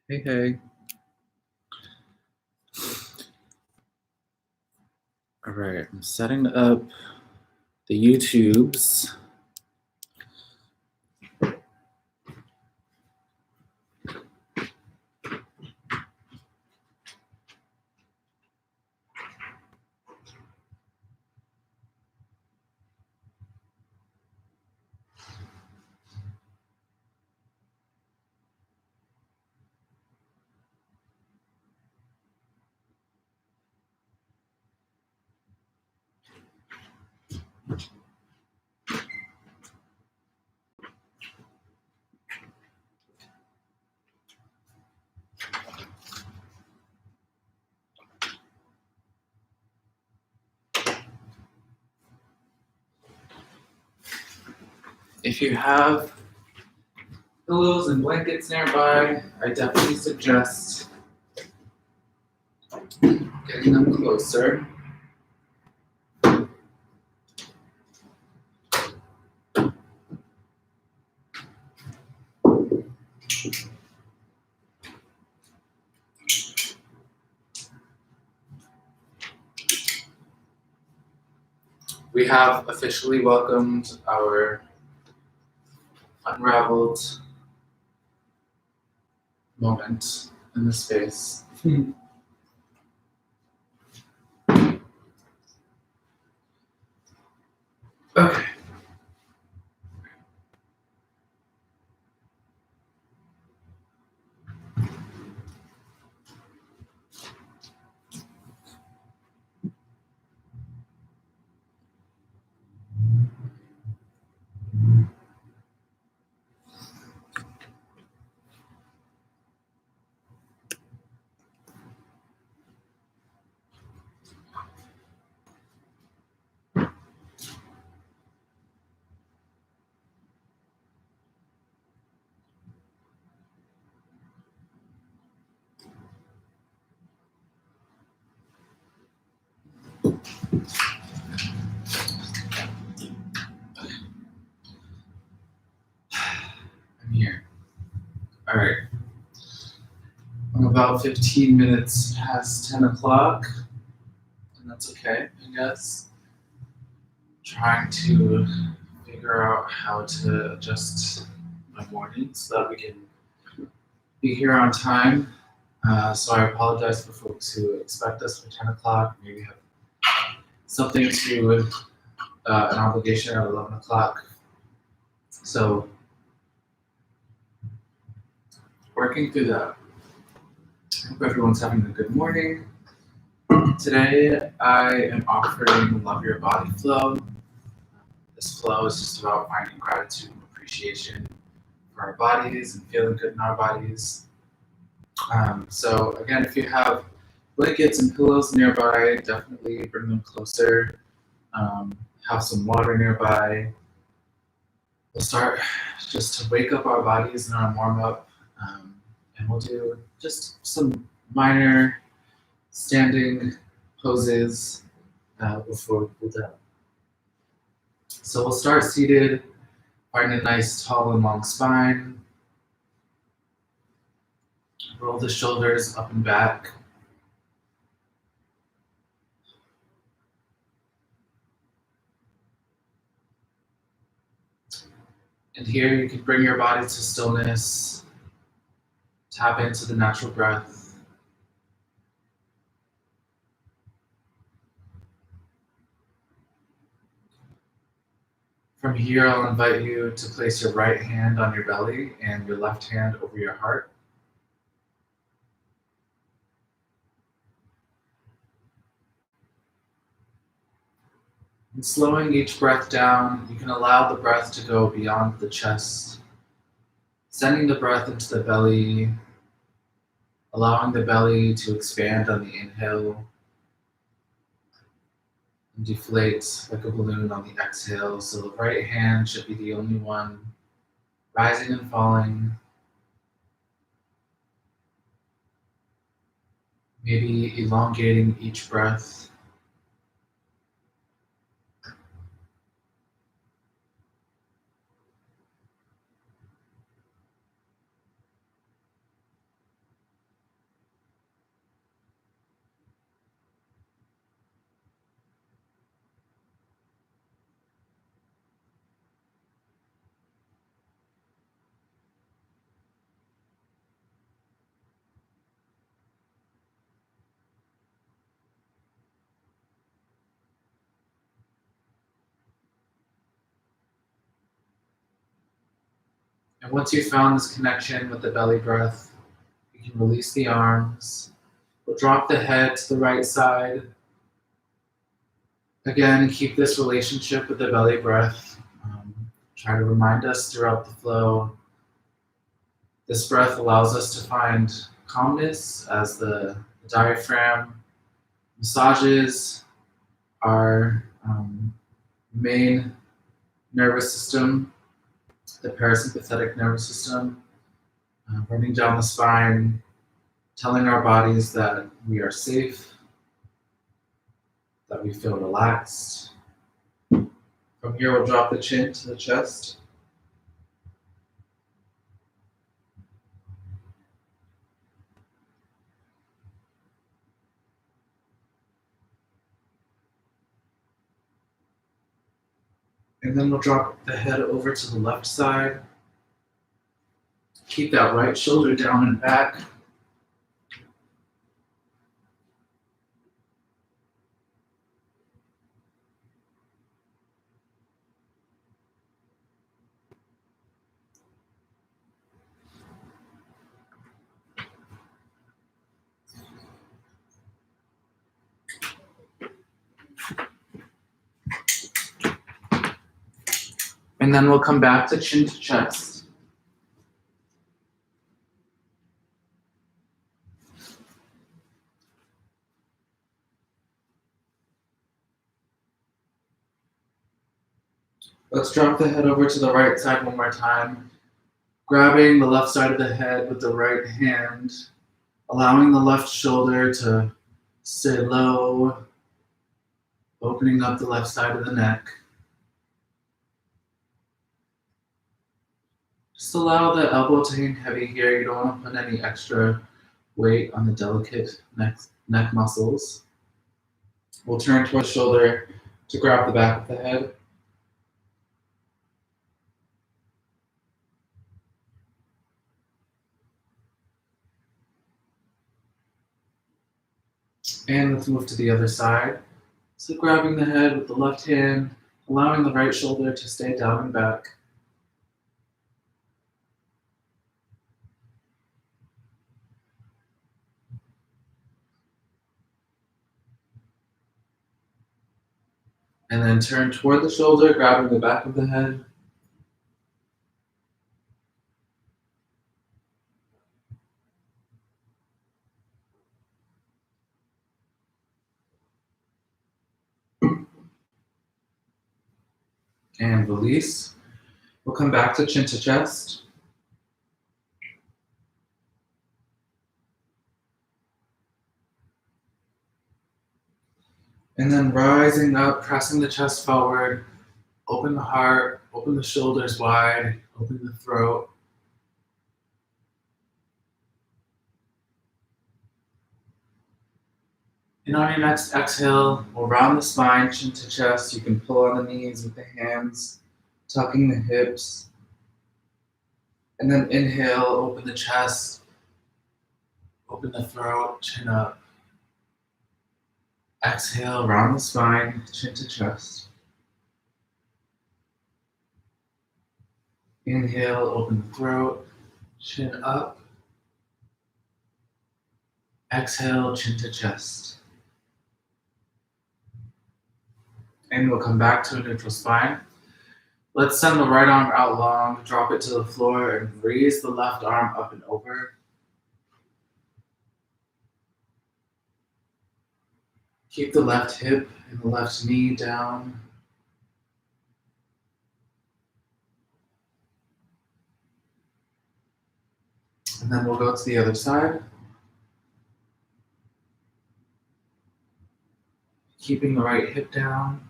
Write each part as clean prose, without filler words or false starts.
Hey, hey. All right, I'm setting up the YouTubes. If you have pillows and blankets nearby, I definitely suggest getting them closer. We have officially welcomed our unraveled moment in the space. Okay. I'm here. All right. I'm about 15 minutes past 10 o'clock, and that's okay, I guess. Trying to figure out how to adjust my morning so that we can be here on time. So I apologize for folks who expect us for 10 o'clock, maybe have something to an obligation at 11 o'clock. So working through that. I hope everyone's having a good morning. Today I am offering Love Your Body Flow. This flow is just about finding gratitude and appreciation for our bodies and feeling good in our bodies. So again, if you have blankets and pillows nearby, definitely bring them closer. Have some water nearby. We'll start just to wake up our bodies and our warm up, and we'll do just some minor standing poses before we cool down. So we'll start seated, find a nice tall and long spine. Roll the shoulders up and back. And here you can bring your body to stillness, tap into the natural breath. From here, I'll invite you to place your right hand on your belly and your left hand over your heart. And slowing each breath down, you can allow the breath to go beyond the chest, sending the breath into the belly, allowing the belly to expand on the inhale and deflate like a balloon on the exhale. So the right hand should be the only one rising and falling, maybe elongating each breath. And once you've found this connection with the belly breath, you can release the arms. We'll drop the head to the right side. Again, keep this relationship with the belly breath. Try to remind us throughout the flow. This breath allows us to find calmness as the diaphragm massages our main nervous system, the parasympathetic nervous system, running down the spine, telling our bodies that we are safe, that we feel relaxed. From here, we'll drop the chin to the chest. And then we'll drop the head over to the left side. Keep that right shoulder down and back. And then we'll come back to chin to chest. Let's drop the head over to the right side one more time, grabbing the left side of the head with the right hand, allowing the left shoulder to stay low, opening up the left side of the neck. Just allow the elbow to hang heavy here. You don't want to put any extra weight on the delicate neck muscles. We'll turn toward the shoulder to grab the back of the head. And let's move to the other side. So grabbing the head with the left hand, allowing the right shoulder to stay down and back. And then turn toward the shoulder, grabbing the back of the head. And release. We'll come back to chin to chest. And then rising up, pressing the chest forward. Open the heart, open the shoulders wide, open the throat. And on your next exhale, we'll round the spine, chin to chest. You can pull on the knees with the hands, tucking the hips. And then inhale, open the chest, open the throat, chin up. Exhale, round the spine, chin to chest. Inhale, open the throat, chin up. Exhale, chin to chest. And we'll come back to a neutral spine. Let's send the right arm out long, drop it to the floor, and raise the left arm up and over. Keep the left hip and the left knee down. And then we'll go to the other side. Keeping the right hip down.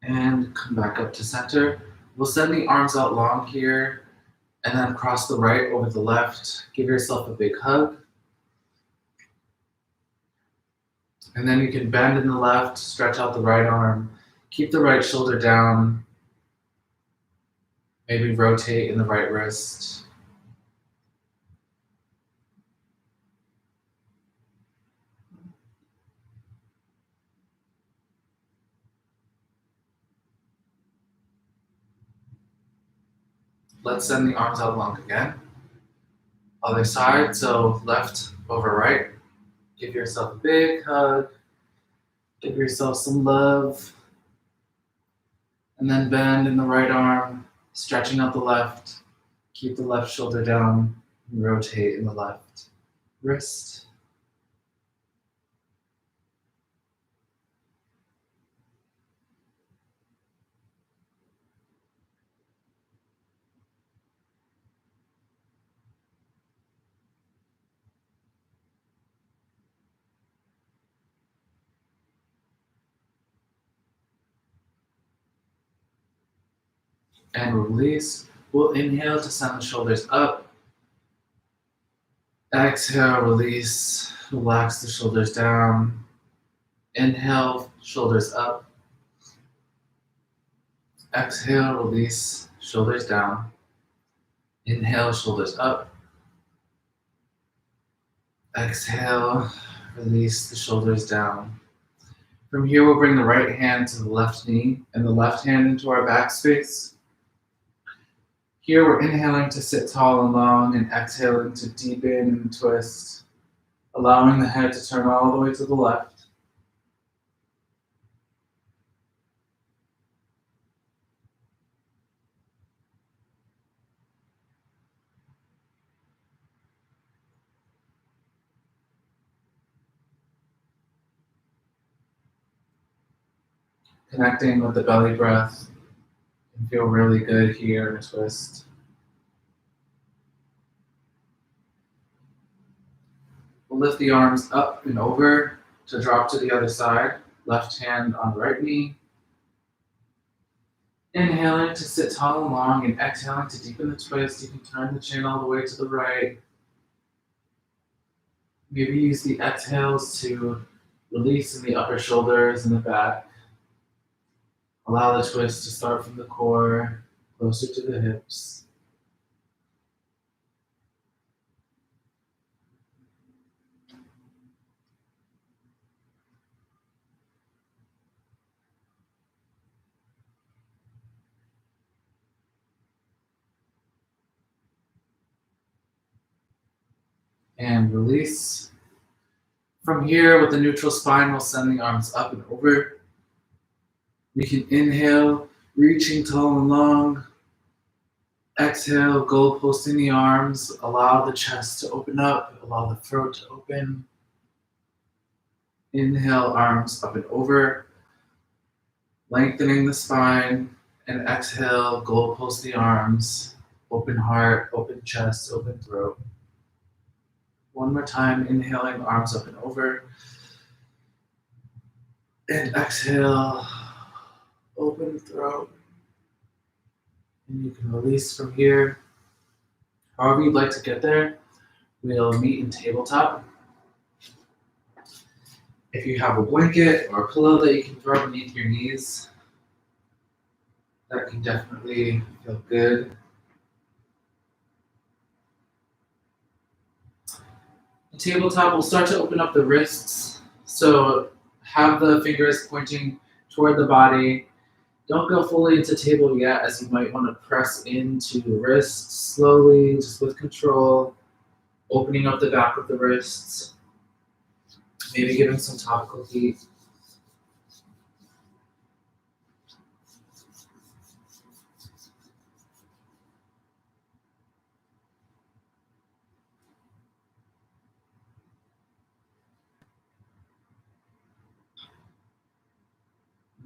And come back up to center. We'll send the arms out long here, and then cross the right over the left. Give yourself a big hug. And then you can bend in the left, stretch out the right arm, keep the right shoulder down, maybe rotate in the right wrist. Let's send the arms out long again. Other side, so left over right. Give yourself a big hug. Give yourself some love. And then bend in the right arm, stretching out the left. Keep the left shoulder down. And rotate in the left wrist. And release. We'll inhale to send the shoulders up. Exhale, release. Relax the shoulders down. Inhale, shoulders up. Exhale, release, shoulders down. Inhale, shoulders up. Exhale, release the shoulders down. From here, we'll bring the right hand to the left knee and the left hand into our back space. Here, we're inhaling to sit tall and long and exhaling to deepen and twist, allowing the head to turn all the way to the left. Connecting with the belly breath. You can feel really good here in a twist. We'll lift the arms up and over to drop to the other side. Left hand on the right knee. Inhaling to sit tall and long and exhaling to deepen the twist. You can turn the chin all the way to the right. Maybe use the exhales to release in the upper shoulders and the back. Allow the twist to start from the core, closer to the hips. And release. From here, with the neutral spine, we'll send the arms up and over. We can inhale, reaching tall and long. Exhale, goalposting the arms. Allow the chest to open up. Allow the throat to open. Inhale, arms up and over. Lengthening the spine. And exhale, goalpost the arms. Open heart, open chest, open throat. One more time, inhaling, arms up and over. And exhale, open throat. And you can release from here. However you'd like to get there, we'll meet in tabletop. If you have a blanket or a pillow that you can throw beneath your knees, that can definitely feel good. In tabletop, we'll start to open up the wrists. So have the fingers pointing toward the body. Don't go fully into table yet, as you might want to press into the wrists slowly, just with control, opening up the back of the wrists, maybe giving some topical heat.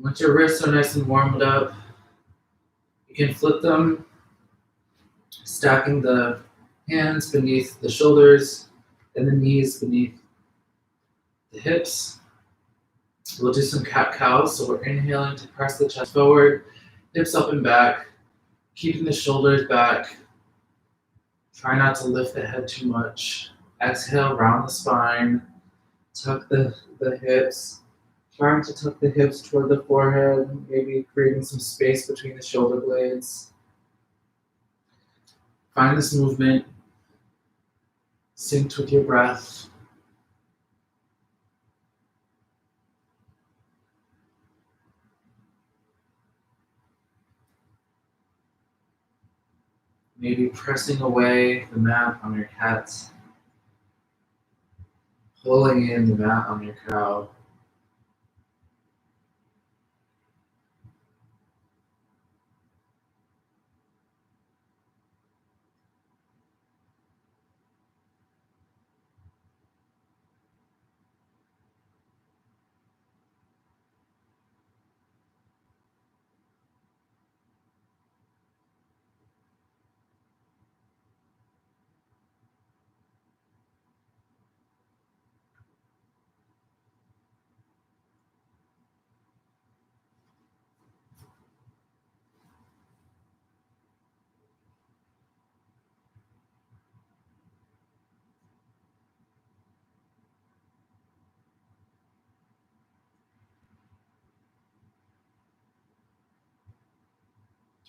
Once your wrists are nice and warmed up, you can flip them, stacking the hands beneath the shoulders and the knees beneath the hips. We'll do some cat-cows, so we're inhaling to press the chest forward, hips up and back, keeping the shoulders back. Try not to lift the head too much. Exhale, round the spine, tuck the hips. Trying to tuck the hips toward the forehead, maybe creating some space between the shoulder blades. Find this movement, synced with your breath. Maybe pressing away the mat on your cat, pulling in the mat on your cow.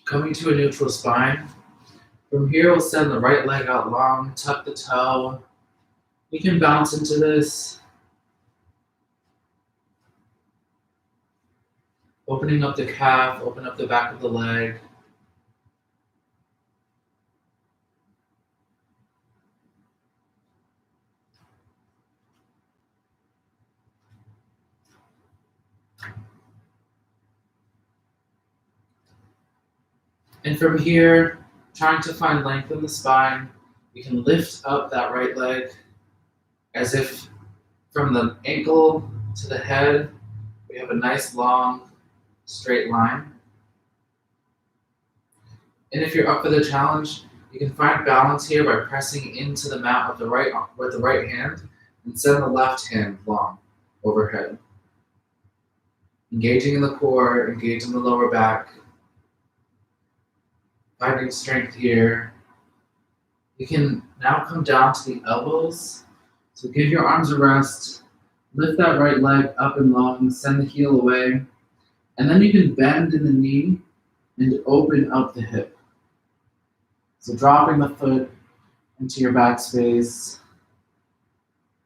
Coming to a neutral spine. From here, we'll send the right leg out long, tuck the toe. You can bounce into this, opening up the calf, open up the back of the leg. And from here, trying to find length in the spine, you can lift up that right leg as if from the ankle to the head, we have a nice long straight line. And if you're up for the challenge, you can find balance here by pressing into the mat with the right hand and send the left hand long overhead. Engaging in the core, engaging the lower back, finding strength here. You can now come down to the elbows. So give your arms a rest, lift that right leg up and long, send the heel away, and then you can bend in the knee and open up the hip. So dropping the foot into your back space,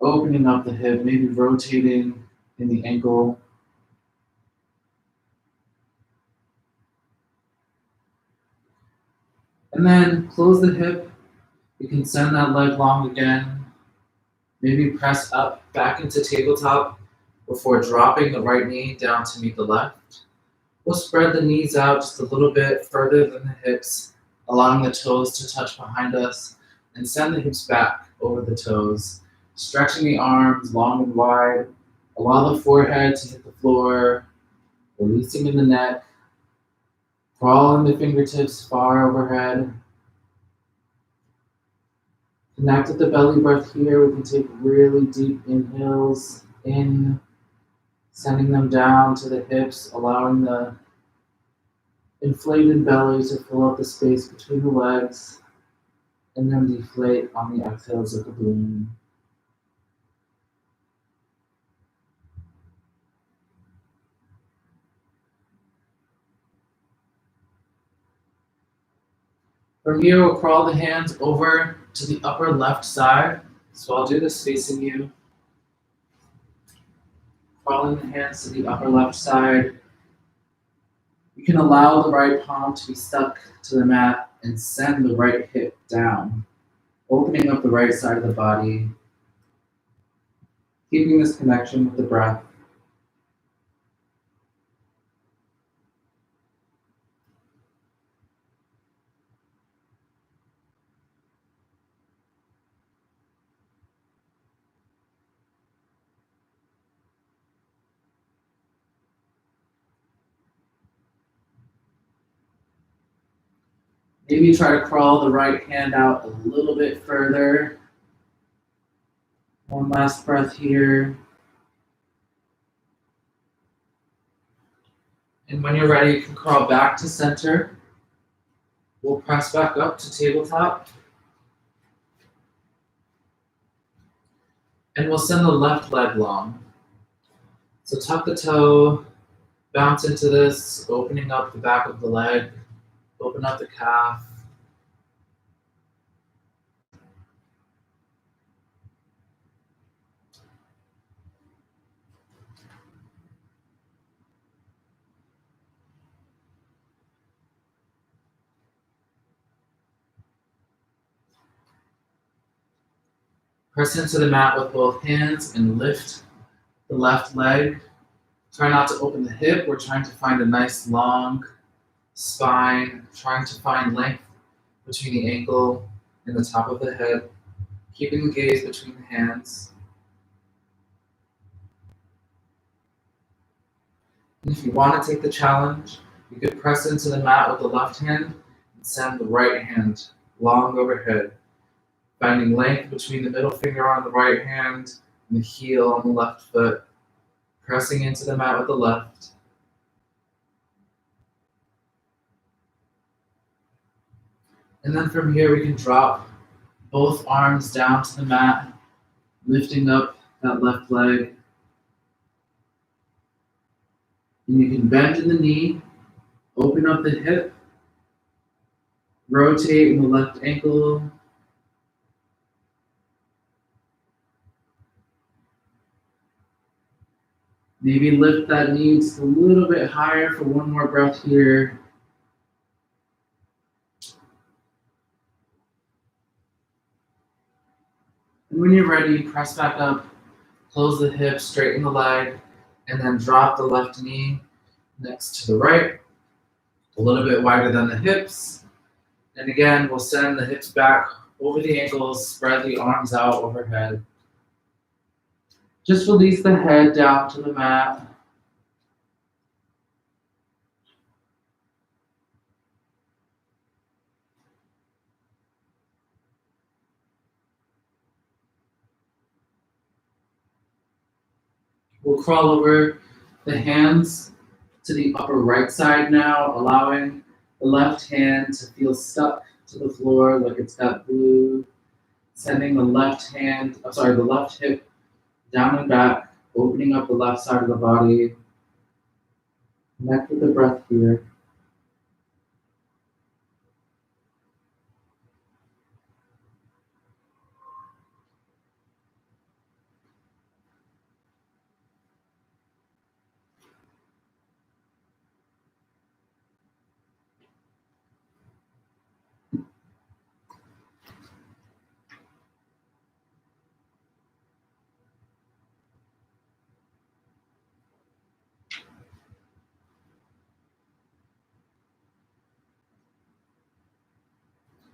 opening up the hip, maybe rotating in the ankle. And then close the hip. You can send that leg long again. Maybe press up back into tabletop before dropping the right knee down to meet the left. We'll spread the knees out just a little bit further than the hips, allowing the toes to touch behind us, and send the hips back over the toes, stretching the arms long and wide. Allow the forehead to hit the floor, releasing in the neck, crawling the fingertips far overhead. Connect with the belly breath here. We can take really deep inhales in, sending them down to the hips, allowing the inflated belly to fill up the space between the legs, and then deflate on the exhales like a balloon. From here, we'll crawl the hands over to the upper left side. So I'll do this facing you. Crawling the hands to the upper left side. You can allow the right palm to be stuck to the mat and send the right hip down, opening up the right side of the body, keeping this connection with the breath. Maybe try to crawl the right hand out a little bit further. One last breath here. And when you're ready, you can crawl back to center. We'll press back up to tabletop. And we'll send the left leg long. So tuck the toe, bounce into this, opening up the back of the leg, open up the calf. Press into the mat with both hands and lift the left leg. Try not to open the hip. We're trying to find a nice long spine, trying to find length between the ankle and the top of the head, keeping the gaze between the hands. And if you want to take the challenge, you could press into the mat with the left hand and send the right hand long overhead, finding length between the middle finger on the right hand and the heel on the left foot, pressing into the mat with the left. And then from here, we can drop both arms down to the mat, lifting up that left leg. And you can bend in the knee, open up the hip, rotate in the left ankle. Maybe lift that knee just a little bit higher for one more breath here. And when you're ready, press back up, close the hip, straighten the leg, and then drop the left knee next to the right, a little bit wider than the hips. And again, we'll send the hips back over the ankles, spread the arms out overhead. Just release the head down to the mat. We'll crawl over the hands to the upper right side now, allowing the left hand to feel stuck to the floor like it's got glue. Sending the left hip down and back, opening up the left side of the body. Connect with the breath here.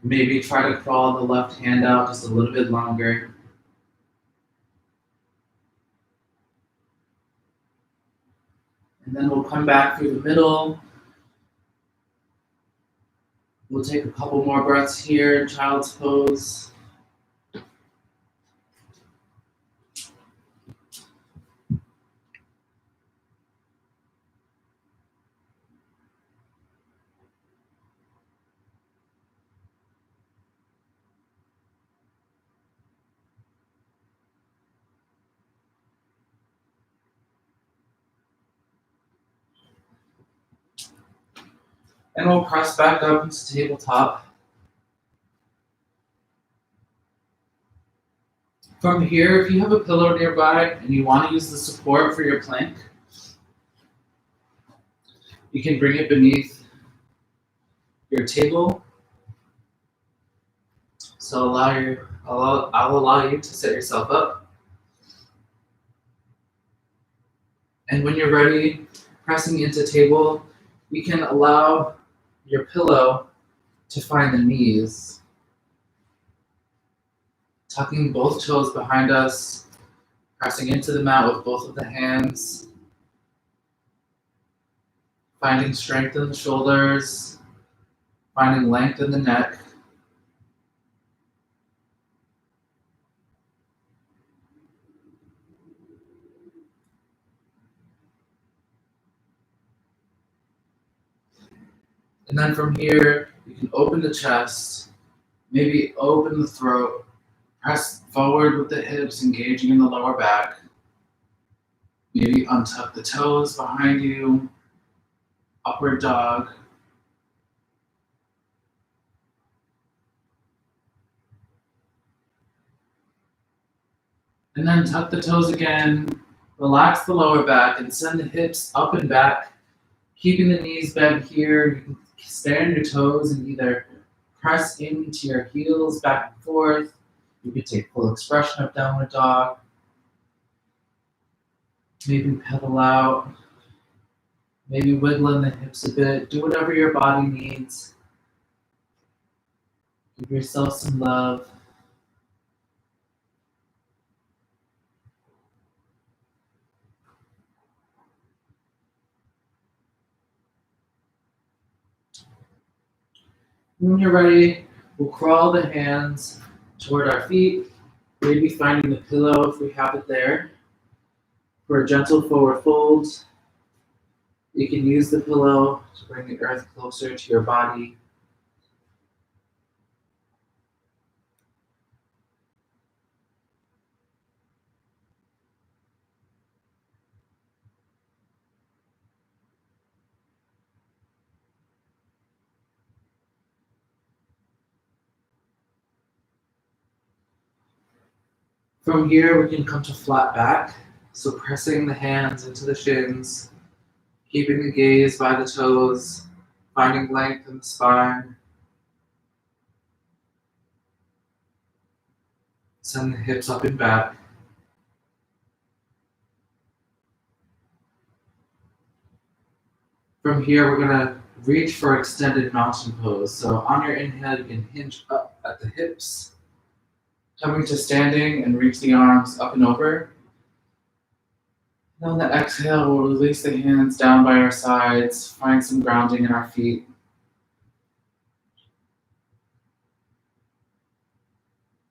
Maybe try to crawl the left hand out just a little bit longer. And then we'll come back through the middle. We'll take a couple more breaths here in child's pose. And we'll press back up into tabletop. From here, if you have a pillow nearby and you want to use the support for your plank, you can bring it beneath your table. So I'll allow you to set yourself up. And when you're ready, pressing into table, you can allow your pillow to find the knees. Tucking both toes behind us, pressing into the mat with both of the hands. Finding strength in the shoulders, finding length in the neck. And then from here, you can open the chest, maybe open the throat, press forward with the hips, engaging in the lower back. Maybe untuck the toes behind you, upward dog. And then tuck the toes again, relax the lower back, and send the hips up and back, keeping the knees bent here. You can stay on your toes and either press into your heels back and forth. You can take full expression of downward dog. Maybe pedal out. Maybe wiggling the hips a bit. Do whatever your body needs. Give yourself some love. When you're ready, we'll crawl the hands toward our feet, maybe finding the pillow if we have it there. For a gentle forward fold, you can use the pillow to bring the earth closer to your body. From here, we can come to flat back. So pressing the hands into the shins, keeping the gaze by the toes, finding length in the spine. Send the hips up and back. From here, we're gonna reach for extended mountain pose. So on your inhale, you can hinge up at the hips. Coming to standing and reach the arms up and over. And on the exhale, we'll release the hands down by our sides, find some grounding in our feet.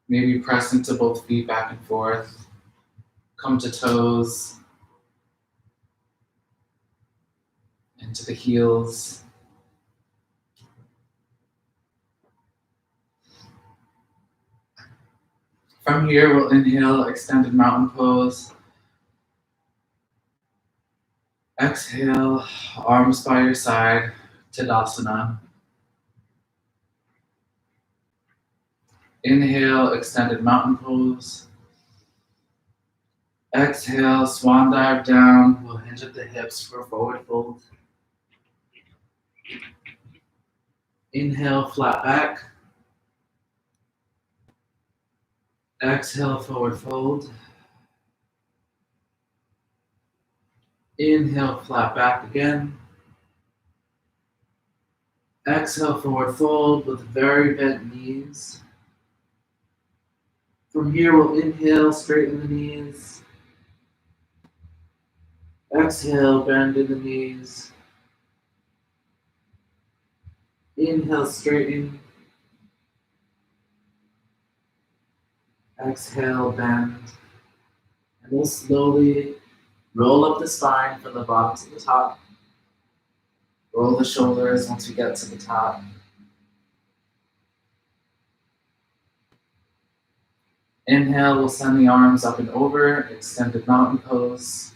Maybe press into both feet back and forth. Come to toes. Into the heels. From here, we'll inhale, extended mountain pose. Exhale, arms by your side, Tadasana. Inhale, extended mountain pose. Exhale, swan dive down. We'll hinge at the hips for forward fold. Inhale, flat back. Exhale, forward fold. Inhale, flat back again. Exhale, forward fold with very bent knees. From here, we'll inhale, straighten the knees. Exhale, bend in the knees. Inhale, straighten. Exhale, bend. And we'll slowly roll up the spine from the bottom to the top. Roll the shoulders once we get to the top. Inhale, we'll send the arms up and over, extended mountain pose.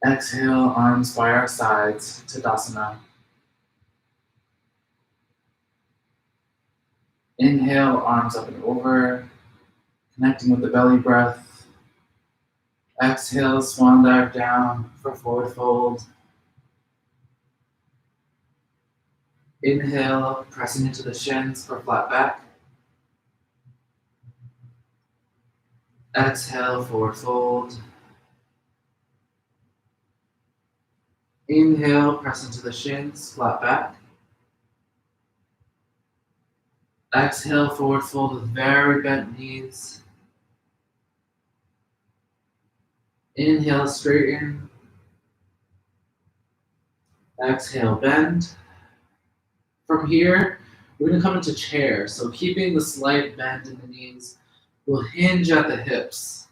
Exhale, arms by our sides, Tadasana. Inhale, arms up and over, connecting with the belly breath. Exhale, swan dive down for forward fold. Inhale, pressing into the shins for flat back. Exhale, forward fold. Inhale, press into the shins, flat back. Exhale, forward fold with very bent knees. Inhale, straighten. Exhale, bend. From here, we're going to come into chair. So keeping the slight bend in the knees, we'll hinge at the hips.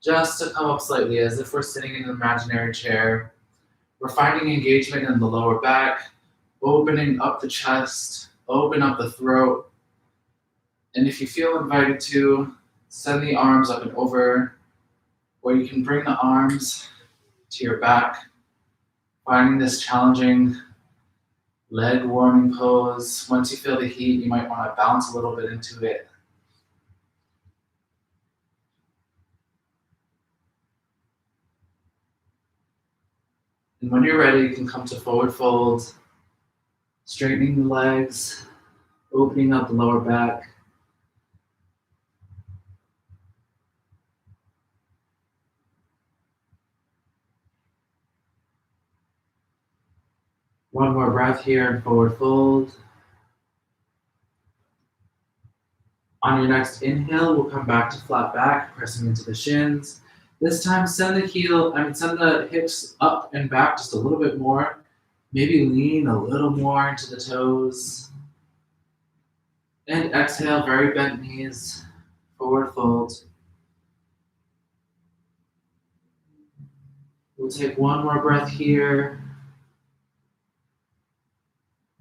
Just to come up slightly as if we're sitting in an imaginary chair. We're finding engagement in the lower back, opening up the chest, open up the throat. And if you feel invited to, send the arms up and over, or you can bring the arms to your back, finding this challenging leg warming pose. Once you feel the heat, you might want to bounce a little bit into it. And when you're ready, you can come to forward fold, straightening the legs, opening up the lower back. One more breath here and forward fold. On your next inhale, we'll come back to flat back, pressing into the shins. This time, send the hips up and back just a little bit more. Maybe lean a little more into the toes. And exhale, very bent knees, forward fold. We'll take one more breath here.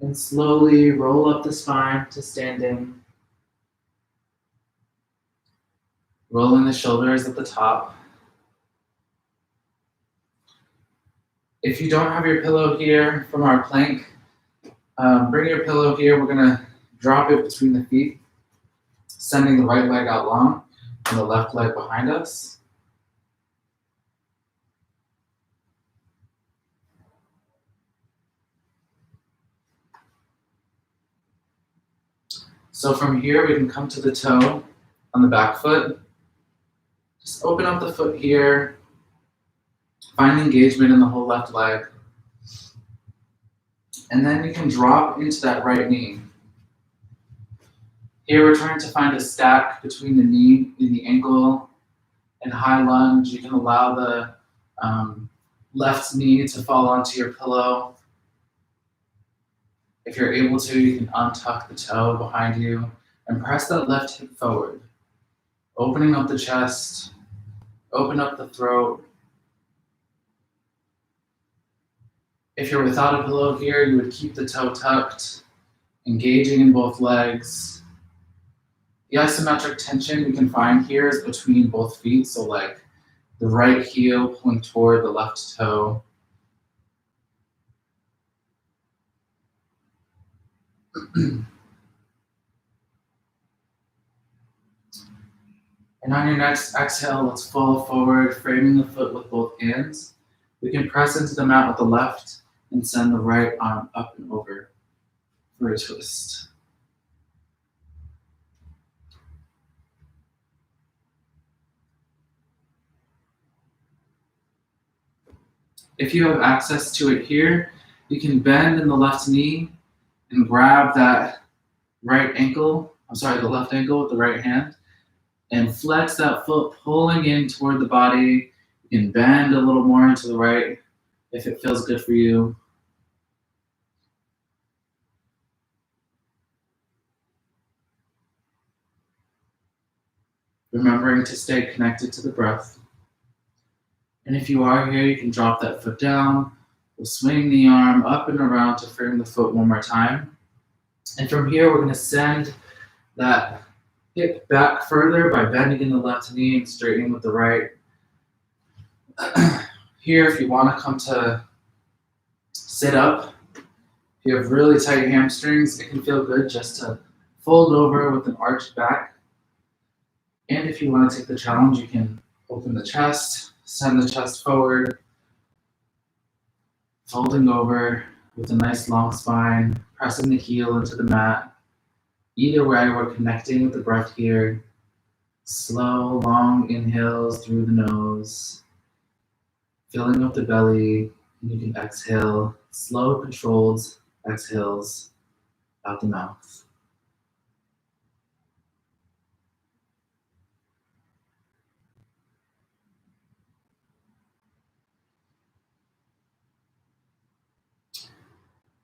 And slowly roll up the spine to standing. Rolling the shoulders at the top. If you don't have your pillow here from our plank, bring your pillow here. We're gonna drop it between the feet, sending the right leg out long and the left leg behind us. So from here, we can come to the toe on the back foot. Just open up the foot here. Find engagement in the whole left leg. And then you can drop into that right knee. Here we're trying to find a stack between the knee and the ankle. And high lunge, you can allow the left knee to fall onto your pillow. If you're able to, you can untuck the toe behind you and press that left hip forward. Opening up the chest, open up the throat. If you're without a pillow here, you would keep the toe tucked, engaging in both legs. The isometric tension we can find here is between both feet, so like the right heel pulling toward the left toe. And on your next exhale, let's fall forward, framing the foot with both hands. We can press into the mat with the left and send the right arm up and over for a twist. If you have access to it here, you can bend in the left knee and grab that the left ankle with the right hand and flex that foot, pulling in toward the body. You can bend a little more into the right if it feels good for you. Remembering to stay connected to the breath. And if you are here, you can drop that foot down. We'll swing the arm up and around to frame the foot one more time. And from here, we're going to send that hip back further by bending in the left knee and straightening with the right. Here, if you want to come to sit up, if you have really tight hamstrings, it can feel good just to fold over with an arched back. And if you want to take the challenge, you can open the chest, send the chest forward, folding over with a nice long spine, pressing the heel into the mat. Either way, we're connecting with the breath here. Slow, long inhales through the nose, filling up the belly, and you can exhale, slow, controlled exhales out the mouth.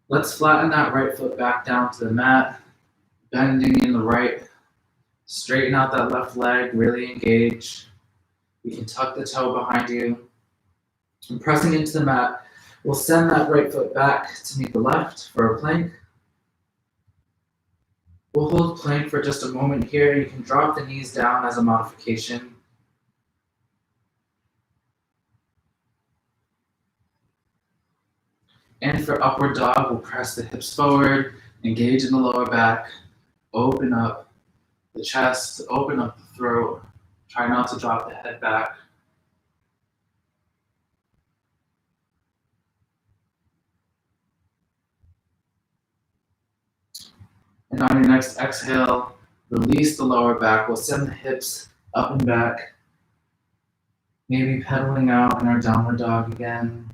Let's flatten that right foot back down to the mat, bending in the right. Straighten out that left leg, really engage. You can tuck the toe behind you. And pressing into the mat, we'll send that right foot back to meet the left for a plank. We'll hold plank for just a moment here. You can drop the knees down as a modification. And for upward dog, we'll press the hips forward, engage in the lower back, open up the chest, open up the throat. Try not to drop the head back. And on your next exhale, release the lower back. We'll send the hips up and back. Maybe pedaling out in our downward dog again.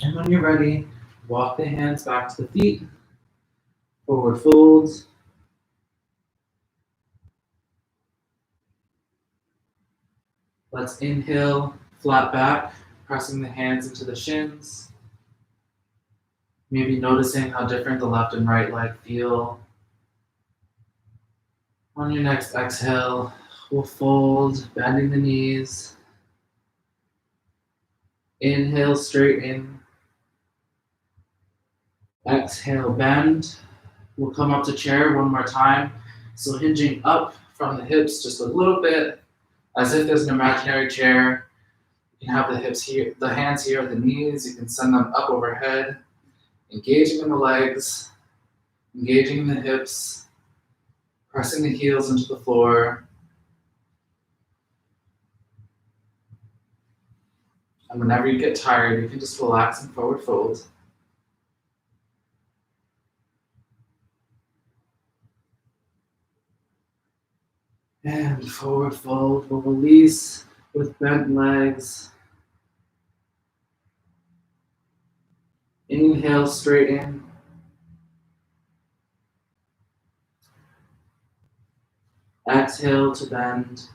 And when you're ready, walk the hands back to the feet, forward folds. Let's inhale, flat back, pressing the hands into the shins. Maybe noticing how different the left and right leg feel. On your next exhale, we'll fold, bending the knees. Inhale, straighten. Exhale, bend. We'll come up to chair one more time. So hinging up from the hips just a little bit, as if there's an imaginary chair. You can have the hips here, the hands here at the knees. You can send them up overhead, engaging in the legs, engaging in the hips, pressing the heels into the floor. And whenever you get tired, you can just relax and forward fold. And forward fold, we'll release with bent legs. Inhale, straighten. Exhale to bend.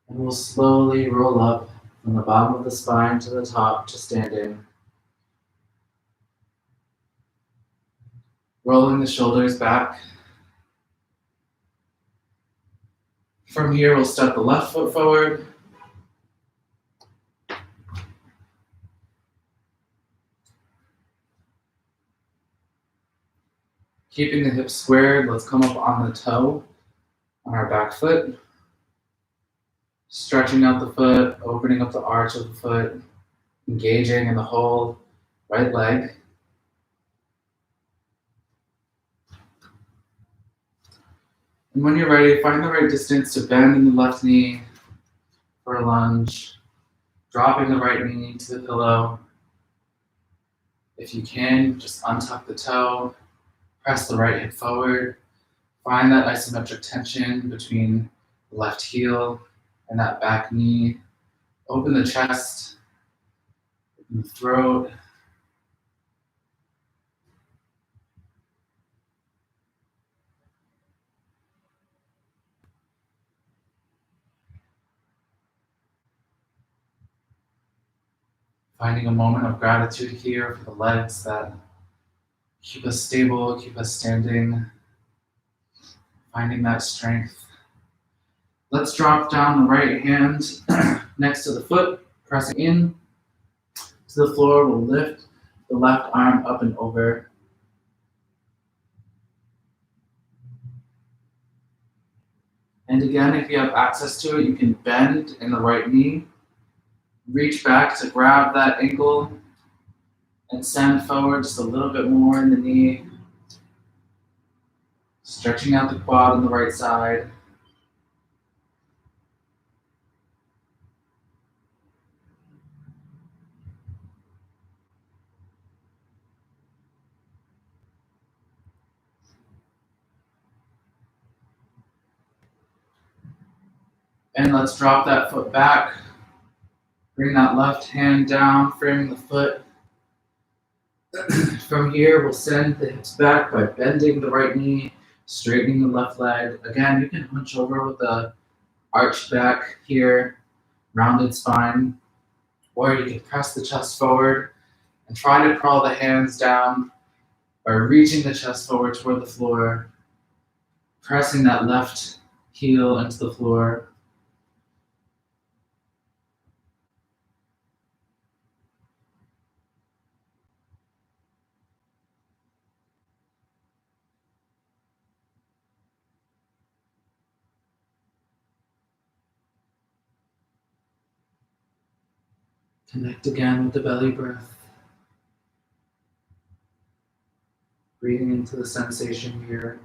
And we'll slowly roll up from the bottom of the spine to the top to standing. Rolling the shoulders back. From here, we'll step the left foot forward. Keeping the hips squared, let's come up on the toe on our back foot. Stretching out the foot, opening up the arch of the foot, engaging in the whole right leg. And when you're ready, find the right distance to bend in the left knee for a lunge, dropping the right knee to the pillow. If you can, just untuck the toe, press the right hip forward, find that isometric tension between the left heel and that back knee. Open the chest, open the throat. Finding a moment of gratitude here for the legs that keep us stable, keep us standing. Finding that strength. Let's drop down the right hand next to the foot, pressing in to the floor. We'll lift the left arm up and over. And again, if you have access to it, you can bend in the right knee. Reach back to grab that ankle and send forward just a little bit more in the knee. Stretching out the quad on the right side. And let's drop that foot back. Bring that left hand down, framing the foot. From here, we'll send the hips back by bending the right knee, straightening the left leg. Again, you can hunch over with the arched back here, rounded spine, or you can press the chest forward and try to crawl the hands down by reaching the chest forward toward the floor, pressing that left heel into the floor. Connect again with the belly breath. Breathing into the sensation here.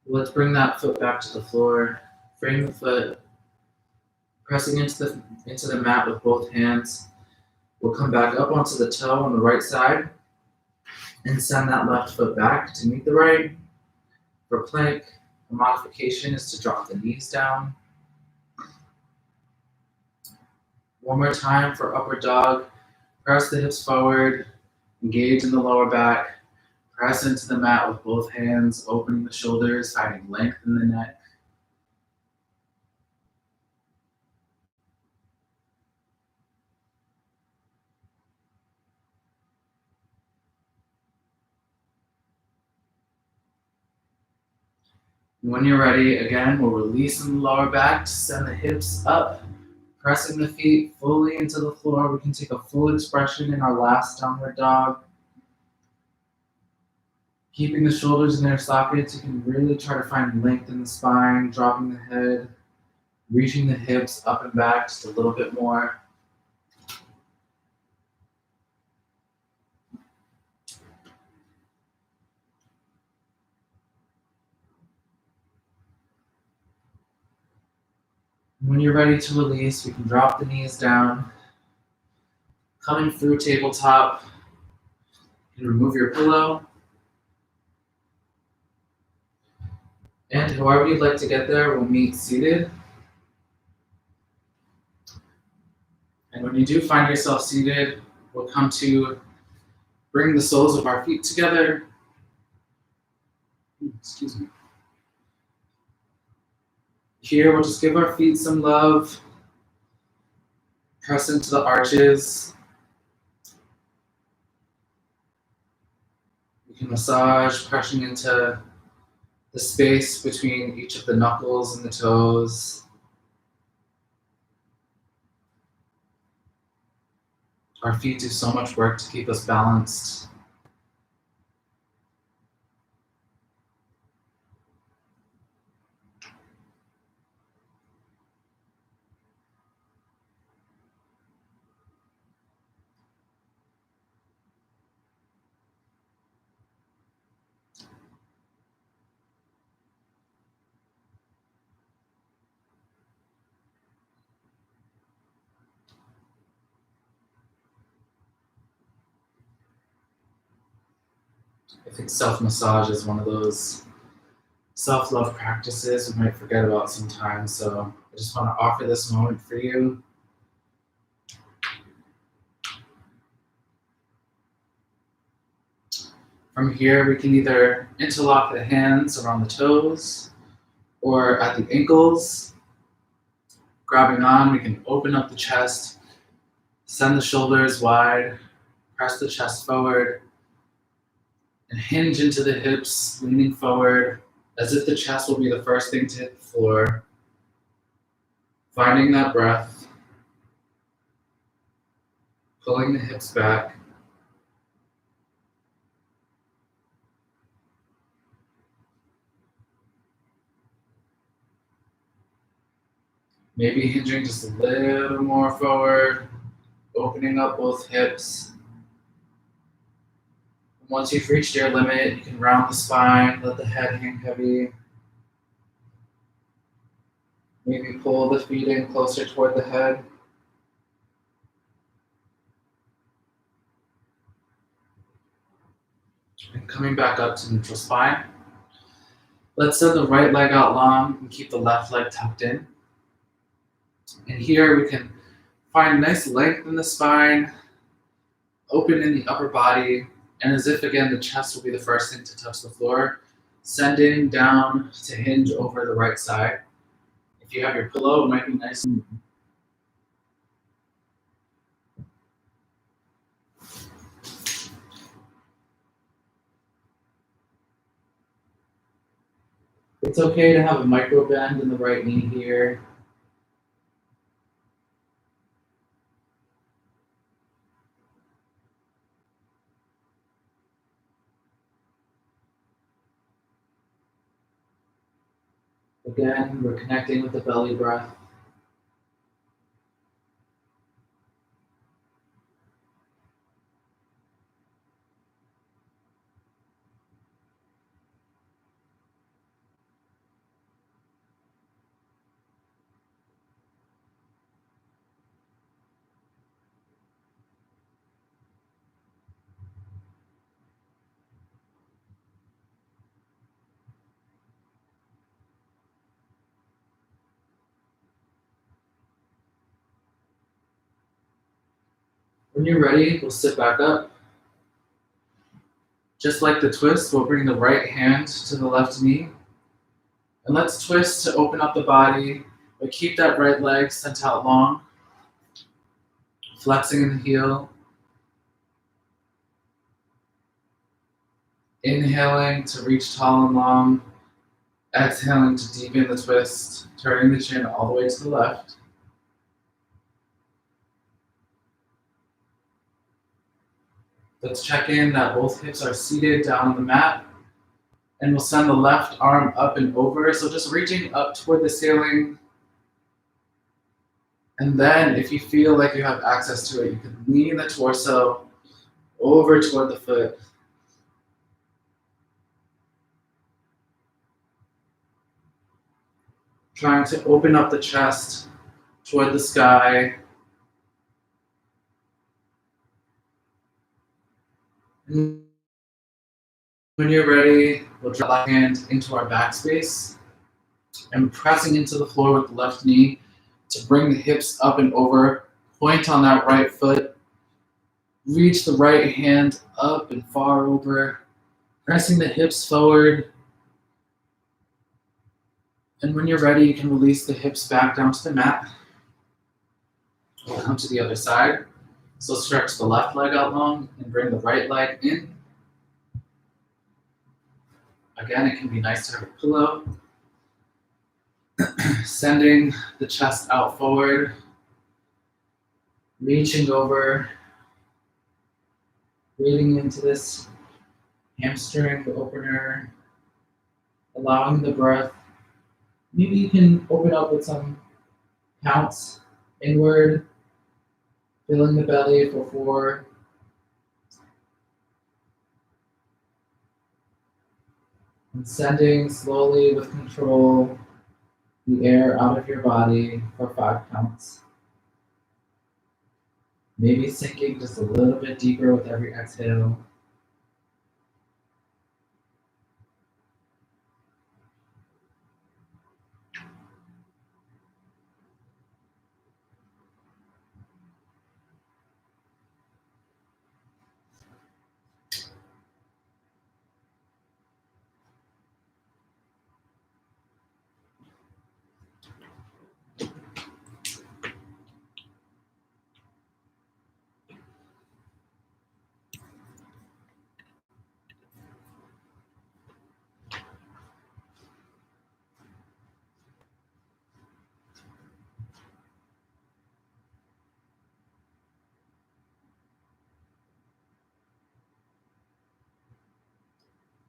Let's bring that foot back to the floor. Frame the foot, pressing into the mat with both hands. We'll come back up onto the toe on the right side. And send that left foot back to meet the right. For plank, the modification is to drop the knees down. One more time for upward dog. Press the hips forward, engage in the lower back, press into the mat with both hands, opening the shoulders, finding length in the neck. When you're ready, again, we'll release in the lower back to send the hips up, pressing the feet fully into the floor. We can take a full expression in our last downward dog. Keeping the shoulders in their sockets, you can really try to find length in the spine, dropping the head, reaching the hips up and back just a little bit more. When you're ready to release, we can drop the knees down. Coming through tabletop, you can remove your pillow. And however you'd like to get there, we'll meet seated. And when you do find yourself seated, we'll come to bring the soles of our feet together. Excuse me. Here, we'll just give our feet some love. Press into the arches. You can massage, pressing into the space between each of the knuckles and the toes. Our feet do so much work to keep us balanced. I think self-massage is one of those self-love practices we might forget about sometimes, so I just want to offer this moment for you. From here, we can either interlock the hands around the toes or at the ankles. Grabbing on, we can open up the chest, send the shoulders wide, press the chest forward, and hinge into the hips, leaning forward as if the chest will be the first thing to hit the floor. Finding that breath, pulling the hips back. Maybe hinging just a little more forward, opening up both hips. Once you've reached your limit, you can round the spine, let the head hang heavy. Maybe pull the feet in closer toward the head. And coming back up to neutral spine. Let's send the right leg out long and keep the left leg tucked in. And here we can find nice length in the spine, open in the upper body, and as if again the chest will be the first thing to touch the floor, sending down to hinge over the right side. If you have your pillow, it might be nice. It's okay to have a micro bend in the right knee here. Again, we're connecting with the belly breath. When you're ready, we'll sit back up. Just like the twist, we'll bring the right hand to the left knee. And let's twist to open up the body, but keep that right leg sent out long, flexing in the heel. Inhaling to reach tall and long. Exhaling to deepen the twist, turning the chin all the way to the left. Let's check in that both hips are seated down on the mat. And we'll send the left arm up and over. So just reaching up toward the ceiling. And then if you feel like you have access to it, you can lean the torso over toward the foot. Trying to open up the chest toward the sky. And when you're ready, we'll drop the left hand into our back space and pressing into the floor with the left knee to bring the hips up and over. Point on that right foot. Reach the right hand up and far over, pressing the hips forward. And when you're ready, you can release the hips back down to the mat. We'll come to the other side. So stretch the left leg out long and bring the right leg in. Again, it can be nice to have a pillow. Sending the chest out forward. Reaching over. Breathing into this hamstring opener. Allowing the breath. Maybe you can open up with some counts inward. Filling the belly for 4. And sending slowly with control the air out of your body for 5 counts. Maybe sinking just a little bit deeper with every exhale.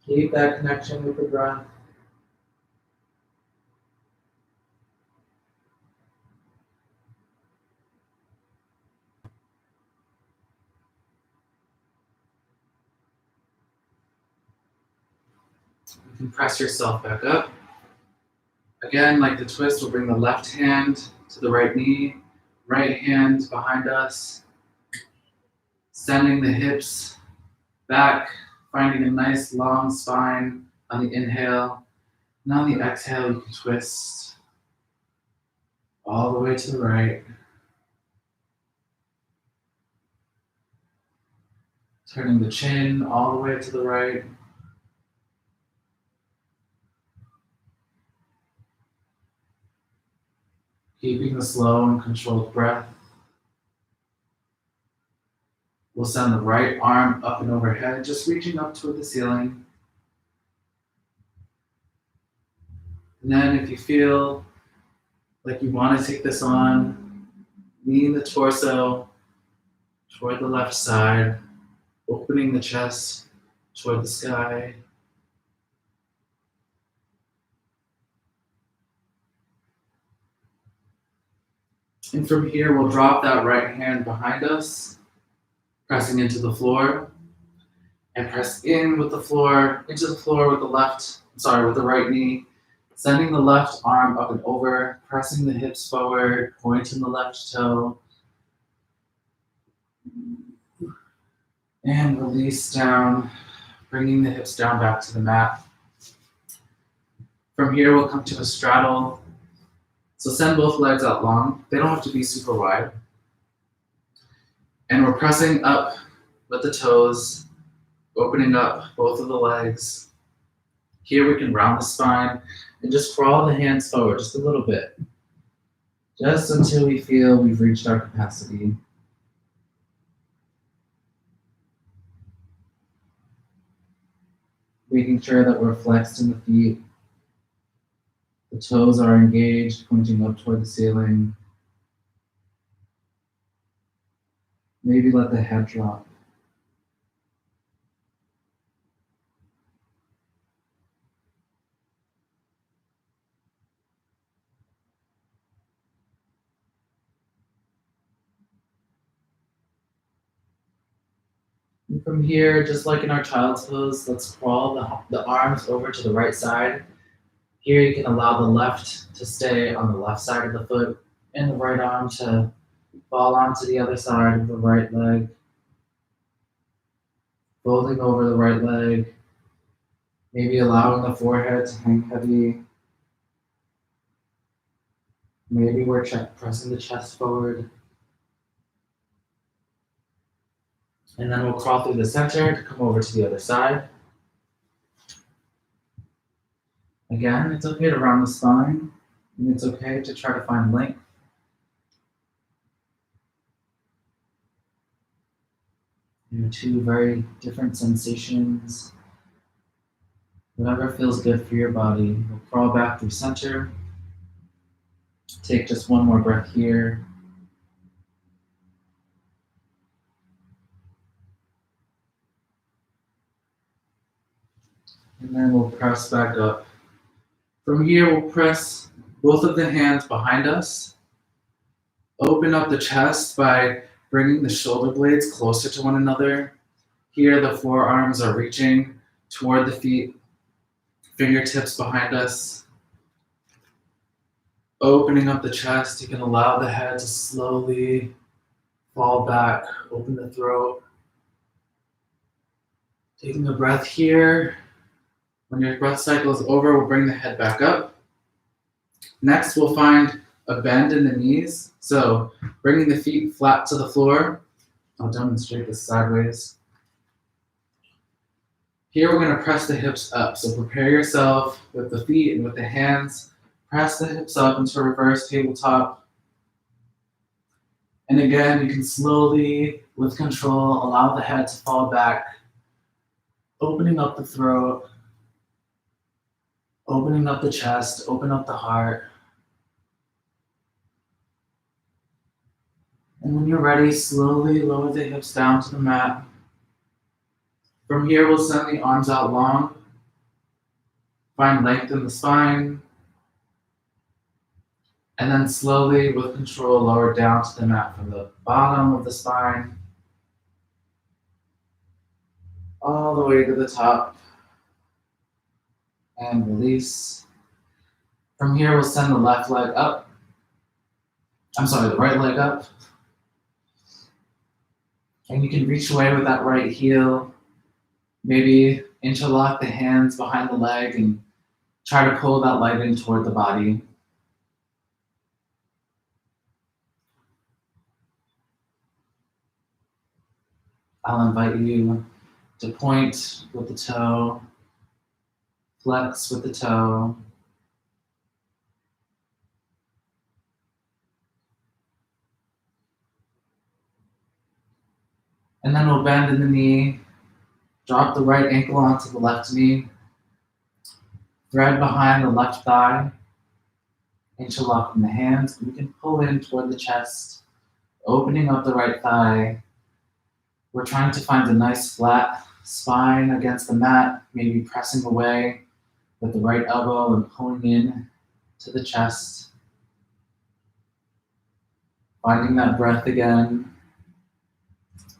Keep that connection with the breath. You can press yourself back up. Again, like the twist, we'll bring the left hand to the right knee, right hand behind us, sending the hips back, finding a nice long spine on the inhale. And on the exhale, you can twist all the way to the right. Turning the chin all the way to the right. Keeping the slow and controlled breath. We'll send the right arm up and overhead, just reaching up toward the ceiling. And then if you feel like you want to take this on, lean the torso toward the left side, opening the chest toward the sky. And from here, we'll drop that right hand behind us, pressing into the floor, and press in with the floor, into the floor with with the right knee, sending the left arm up and over, pressing the hips forward, pointing the left toe, and release down, bringing the hips down back to the mat. From here, we'll come to a straddle. So send both legs out long. They don't have to be super wide. And we're pressing up with the toes, opening up both of the legs. Here we can round the spine and just crawl the hands forward just a little bit, just until we feel we've reached our capacity. Making sure that we're flexed in the feet. The toes are engaged, pointing up toward the ceiling. Maybe let the head drop. And from here, just like in our child's pose, let's crawl the arms over to the right side. Here you can allow the left to stay on the left side of the foot and the right arm to fall onto the other side of the right leg. Folding over the right leg, maybe allowing the forehead to hang heavy. Maybe we're pressing the chest forward. And then we'll crawl through the center to come over to the other side. Again, it's okay to round the spine, and it's okay to try to find length. They're two very different sensations. Whatever feels good for your body. We'll crawl back through center. Take just one more breath here. And then we'll press back up. From here, we'll press both of the hands behind us. Open up the chest by bringing the shoulder blades closer to one another. Here, the forearms are reaching toward the feet, fingertips behind us. Opening up the chest, you can allow the head to slowly fall back, open the throat. Taking a breath here. When your breath cycle is over, we'll bring the head back up. Next, we'll find a bend in the knees. So bringing the feet flat to the floor. I'll demonstrate this sideways. Here we're going to press the hips up. So prepare yourself with the feet and with the hands. Press the hips up into reverse tabletop. And again, you can slowly, with control, allow the head to fall back. Opening up the throat. Opening up the chest. Open up the heart. And when you're ready, slowly lower the hips down to the mat. From here, we'll send the arms out long. Find length in the spine. And then slowly, with control, lower down to the mat from the bottom of the spine all the way to the top. And release. From here, we'll send the left leg up. The right leg up. And you can reach away with that right heel. Maybe interlock the hands behind the leg and try to pull that leg in toward the body. I'll invite you to point with the toe, flex with the toe. And then we'll bend in the knee, drop the right ankle onto the left knee, thread behind the left thigh, interlocking the hands. We can pull in toward the chest, opening up the right thigh. We're trying to find a nice flat spine against the mat, maybe pressing away with the right elbow and pulling in to the chest. Finding that breath again.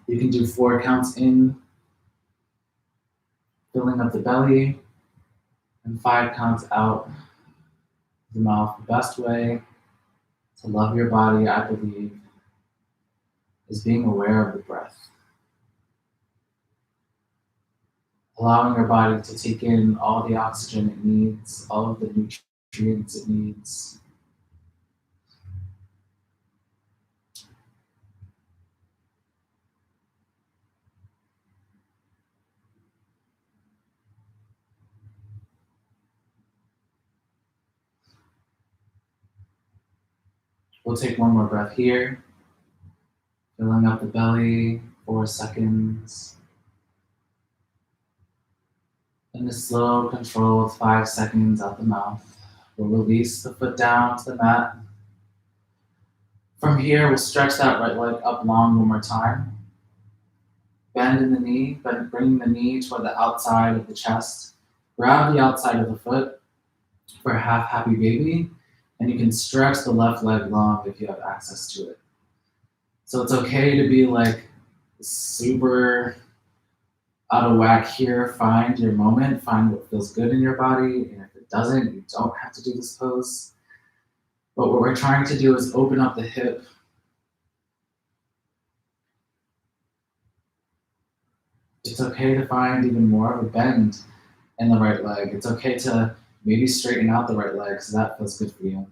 You can do 4 counts in, filling up the belly, and 5 counts out the mouth. The best way to love your body, I believe, is being aware of the breath. Allowing your body to take in all the oxygen it needs, all of the nutrients it needs. We'll take one more breath here, filling up the belly, 4 seconds. And a slow, controlled 5 seconds out the mouth. We'll release the foot down to the mat. From here, we'll stretch that right leg up long one more time. Bend in the knee, but bring the knee toward the outside of the chest. Grab the outside of the foot for half happy baby, and you can stretch the left leg long if you have access to it. So it's okay to be like super out of whack here. Find your moment, find what feels good in your body, and if it doesn't, you don't have to do this pose. But what we're trying to do is open up the hip. It's okay to find even more of a bend in the right leg. It's okay to maybe straighten out the right leg so that feels good for you.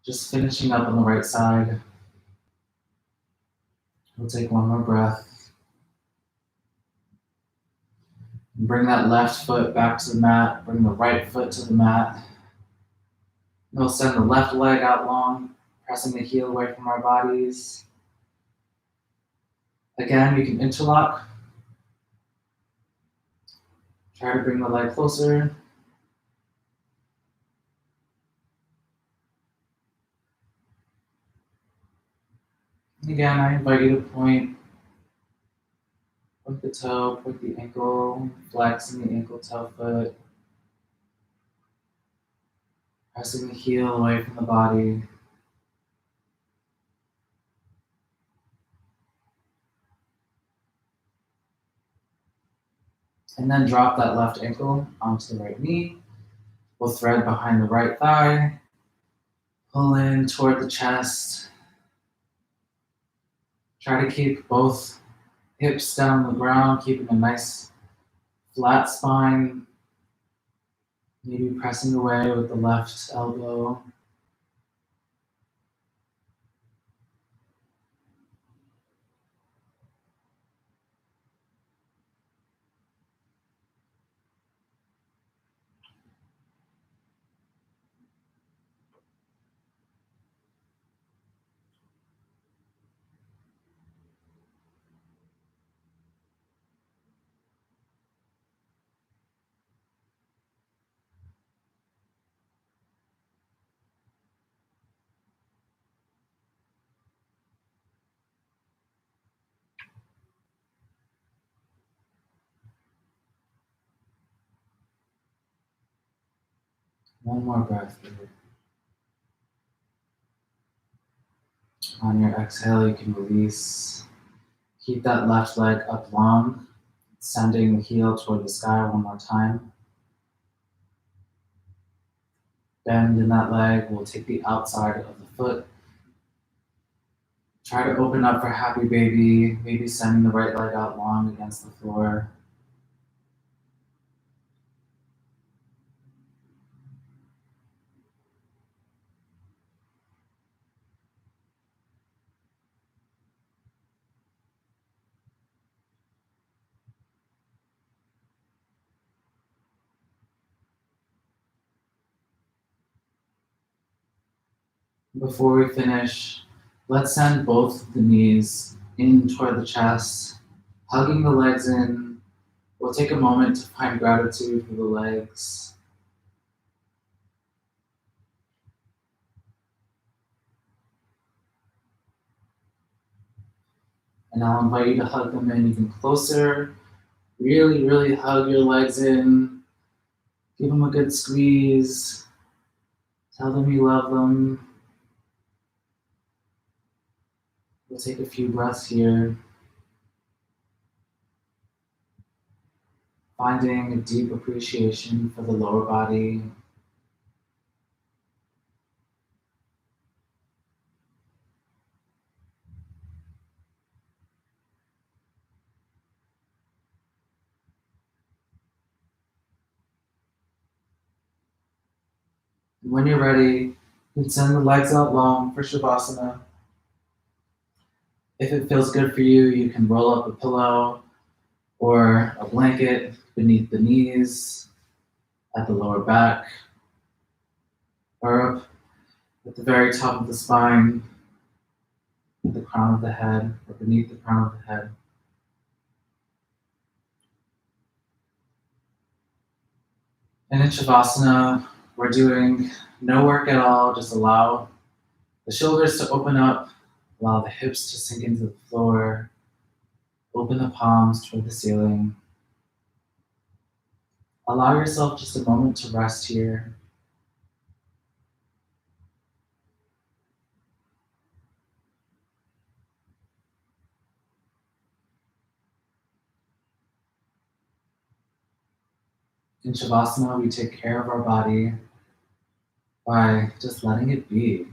Just finishing up on the right side. We'll take one more breath. And bring that left foot back to the mat. Bring the right foot to the mat. And we'll send the left leg out long, pressing the heel away from our bodies. Again, you can interlock. Try to bring the leg closer. And again, I invite you to point the toe, point the ankle, flexing the ankle toe foot. Pressing the heel away from the body. And then drop that left ankle onto the right knee. We'll thread behind the right thigh. Pull in toward the chest. Try to keep both hips down on the ground, keeping a nice flat spine. Maybe pressing away with the left elbow. One more breath here. On your exhale, you can release. Keep that left leg up long, sending the heel toward the sky one more time. Bend in that leg. We'll take the outside of the foot. Try to open up for happy baby, maybe sending the right leg out long against the floor. Before we finish, let's send both the knees in toward the chest, hugging the legs in. We'll take a moment to find gratitude for the legs. And I'll invite you to hug them in even closer. Really, really hug your legs in. Give them a good squeeze. Tell them you love them. We'll take a few breaths here. Finding a deep appreciation for the lower body. When you're ready, you can send the legs out long for Shavasana. If it feels good for you, you can roll up a pillow or a blanket beneath the knees, at the lower back, or at the very top of the spine, at the crown of the head, or beneath the crown of the head. And in Shavasana, we're doing no work at all, just allow the shoulders to open up, allow the hips to sink into the floor, open the palms toward the ceiling. Allow yourself just a moment to rest here. In Shavasana, we take care of our body by just letting it be,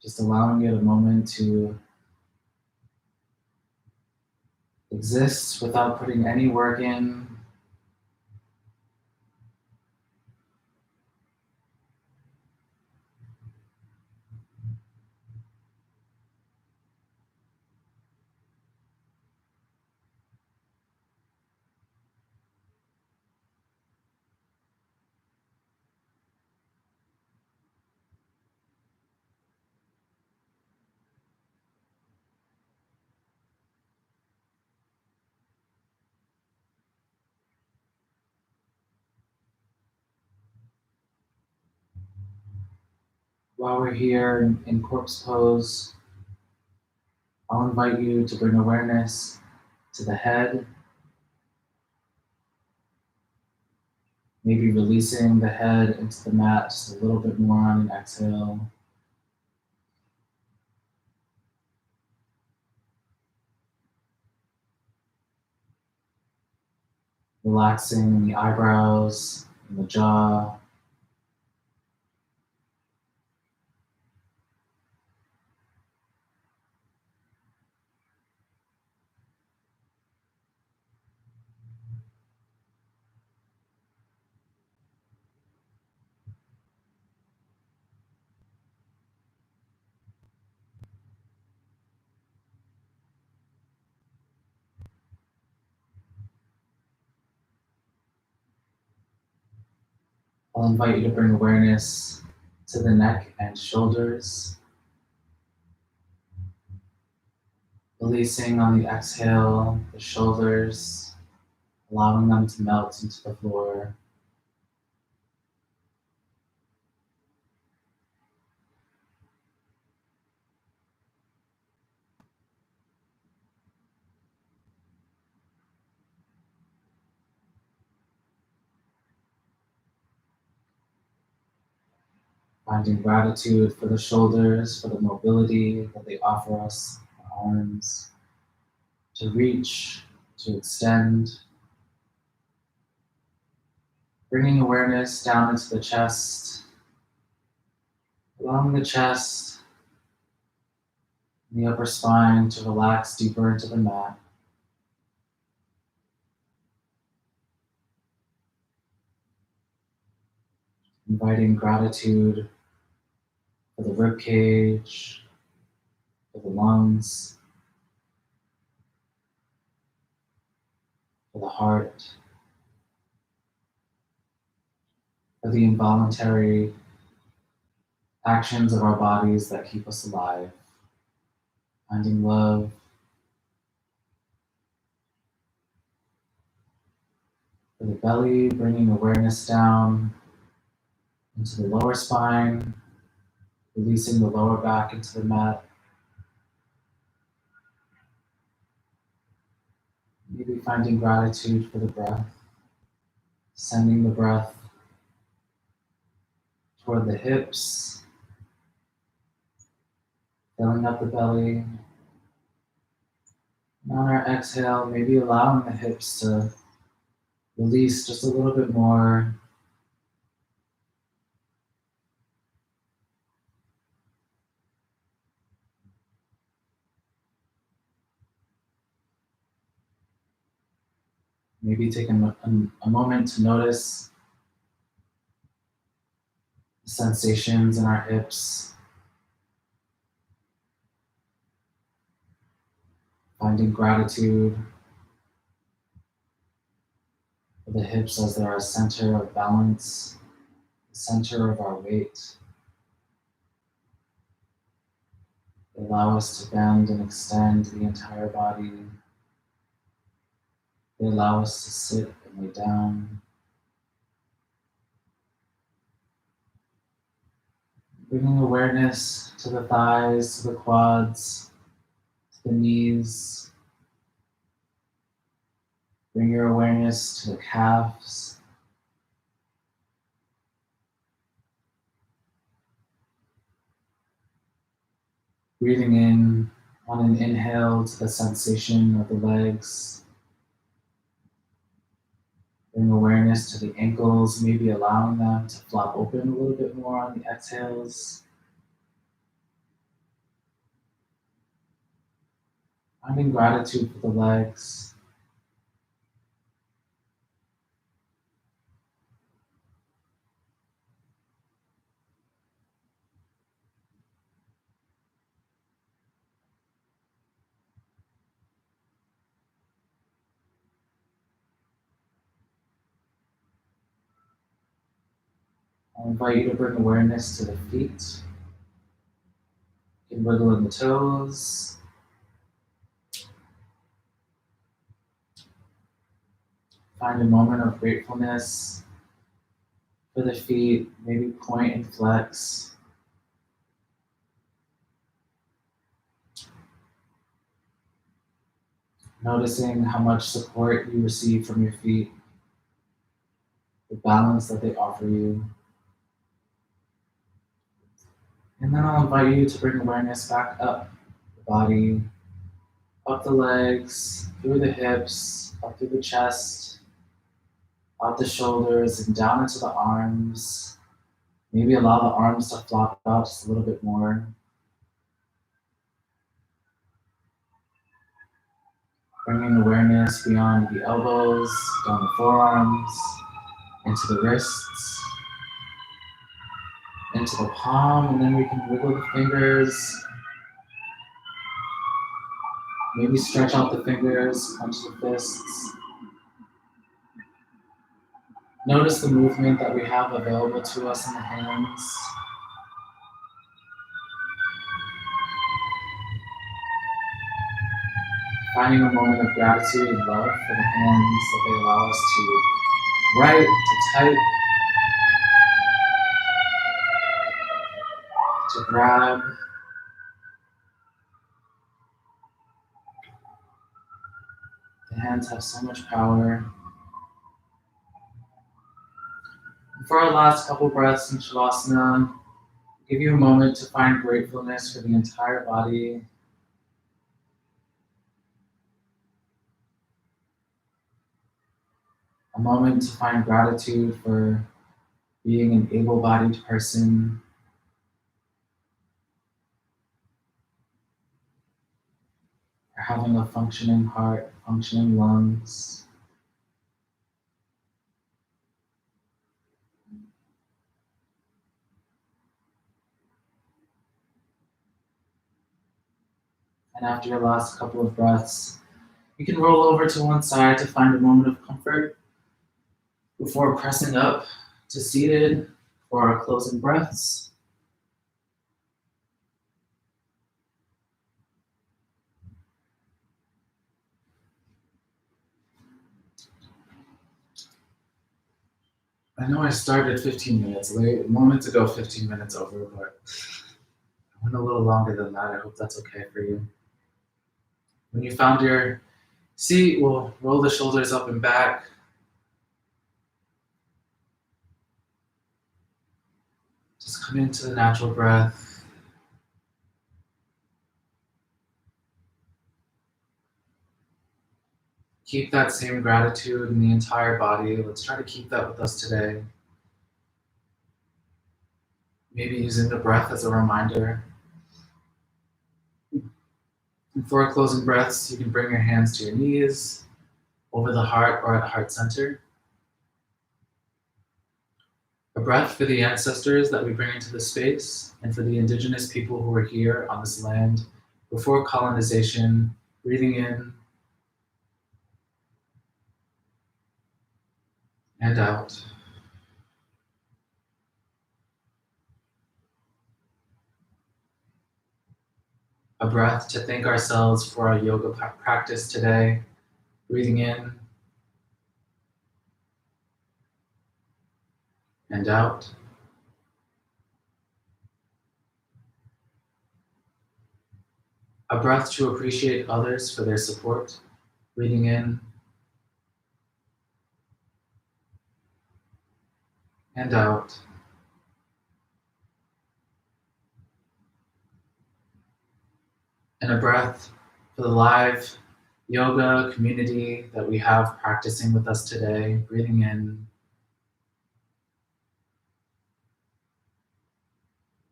just allowing it a moment to exist without putting any work in. While we're here in corpse pose, I'll invite you to bring awareness to the head, maybe releasing the head into the mat just a little bit more on an exhale. Relaxing the eyebrows and the jaw. I'll invite you to bring awareness to the neck and shoulders. Releasing on the exhale, the shoulders, allowing them to melt into the floor. Finding gratitude for the shoulders, for the mobility that they offer us, the arms, to reach, to extend. Bringing awareness down into the chest, allowing the chest and the upper spine to relax deeper into the mat. Inviting gratitude for the rib cage, for the lungs, for the heart, for the involuntary actions of our bodies that keep us alive. Finding love, for the belly, bringing awareness down into the lower spine, releasing the lower back into the mat. Maybe finding gratitude for the breath, sending the breath toward the hips, filling up the belly. And on our exhale, maybe allowing the hips to release just a little bit more. Maybe take a moment to notice the sensations in our hips, finding gratitude for the hips as they're a center of balance, the center of our weight. They allow us to bend and extend the entire body. They allow us to sit and lay down. Bringing awareness to the thighs, to the quads, to the knees. Bring your awareness to the calves. Breathing in on an inhale to the sensation of the legs. Bring awareness to the ankles, maybe allowing them to flop open a little bit more on the exhales. Finding gratitude for the legs. I invite you to bring awareness to the feet. You can wiggle in the toes. Find a moment of gratefulness for the feet, maybe point and flex. Noticing how much support you receive from your feet, the balance that they offer you. And then I'll invite you to bring awareness back up the body, up the legs, through the hips, up through the chest, out the shoulders, and down into the arms. Maybe allow the arms to flop out just a little bit more. Bringing awareness beyond the elbows, down the forearms, into the wrists, into the palm, and then we can wiggle the fingers. Maybe stretch out the fingers, clench the fists. Notice the movement that we have available to us in the hands. Finding a moment of gratitude and love for the hands that they allow us to write, to type, to grab. The hands have so much power. And for our last couple breaths in Shavasana, give you a moment to find gratefulness for the entire body. A moment to find gratitude for being an able-bodied person. For having a functioning heart, functioning lungs. And after your last couple of breaths, you can roll over to one side to find a moment of comfort before pressing up to seated for our closing breaths. I know I started 15 minutes late. I wanted to go 15 minutes over, but I went a little longer than that. I hope that's okay for you. When you found your seat, we'll roll the shoulders up and back. Just come into the natural breath. Keep that same gratitude in the entire body. Let's try to keep that with us today. Maybe using the breath as a reminder. And for our closing breaths, you can bring your hands to your knees, over the heart or at heart center. A breath for the ancestors that we bring into the space and for the indigenous people who were here on this land before colonization, breathing in and out. A breath to thank ourselves for our yoga practice today. Breathing in and out. A breath to appreciate others for their support. Breathing in and out. And a breath for the live yoga community that we have practicing with us today. Breathing in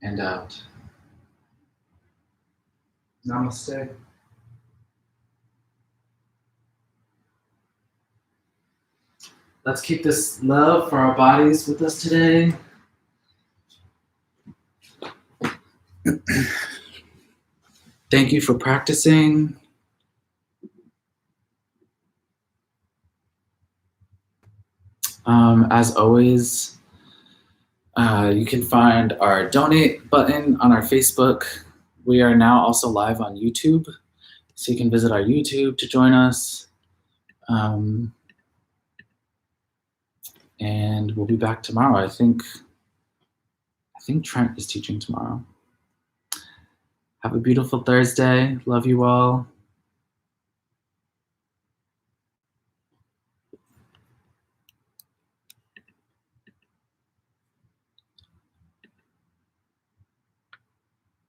and out. Namaste. Let's keep this love for our bodies with us today. Thank you for practicing. As always, you can find our donate button on our Facebook. We are now also live on YouTube, so you can visit our YouTube to join us. And we'll be back tomorrow. I think Trent is teaching tomorrow. Have a beautiful Thursday. Love you all.